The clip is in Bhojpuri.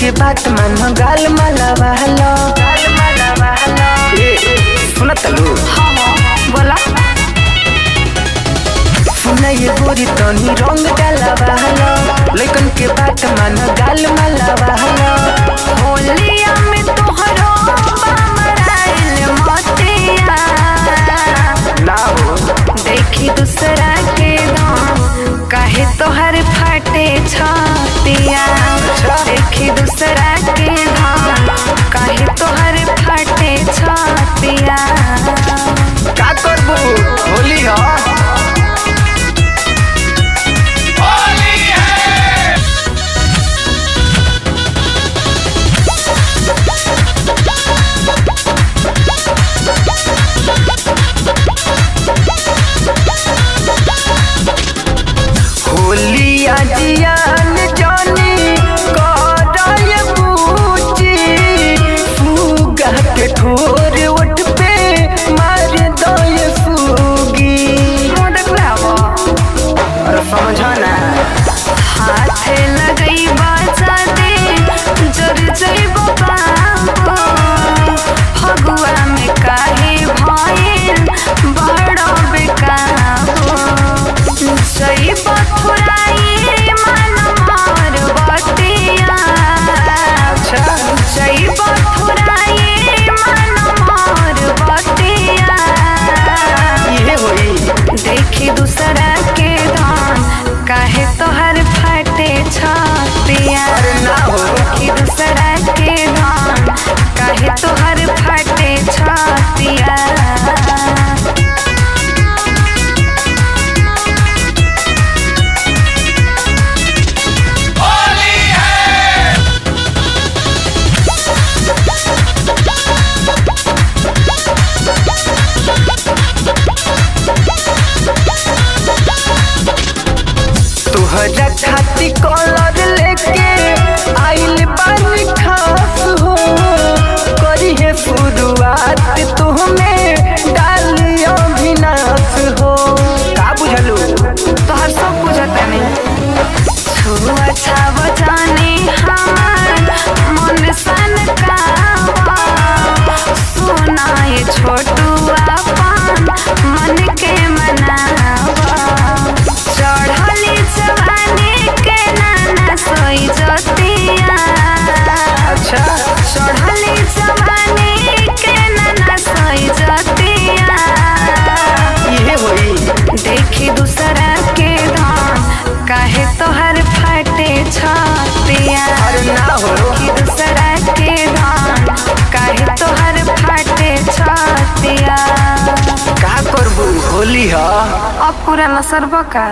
के बात मानो गाल माला वालो सुना तलू बोला सुना ये गोरी तनी रंग डाला वालो लेकिन के बात मानो गाल माला वालो होलिया में तोहरो बामराइल मोतिया ना हो देखी दूसरा के दाम काहे तोहर फाटे छातिया देखी दूसरा के दाम काहे तोहर फाटे छातिया का करबू होली हो होलिया जियान जानी कराय बूची फूगा के ठोर उठ पे मार दय फूगी अरे समझना हाथ लगई बाजा दे जर जइबो बाबू फगुआ में काहे भइल बड़ बेकाबू जइबो थुराई मन मार बतिया जइबो थुराई मन मार बतिया ये होई देखी दूसरा के दान काहे तोहर फाटे छातिया अरे ना हो देखी दूसरा के दान काहे तोहर फाटे छातिया तुहरा खाती कॉलर लेके आइल बानी खास हो करी है शुरुआत तुम्हें डालियो विनाश हो का बुझलू तोहर सब बुझता नहीं छुआ छाव जाने हमार मन सन कावा सुना ये छोटू अपन मन के मनावा चढ़ली जवानी के नाना सोई जतिया अच्छा चढ़ली जवानी के नाना सोई जतिया ये होई देखी दूसरा के दाम काहे तोहर फाटे छातिया अरे ना हो देखी दूसरा के दाम काहे तोहर फाटे छातिया का करबू होली हो अब पूरा नसरबा का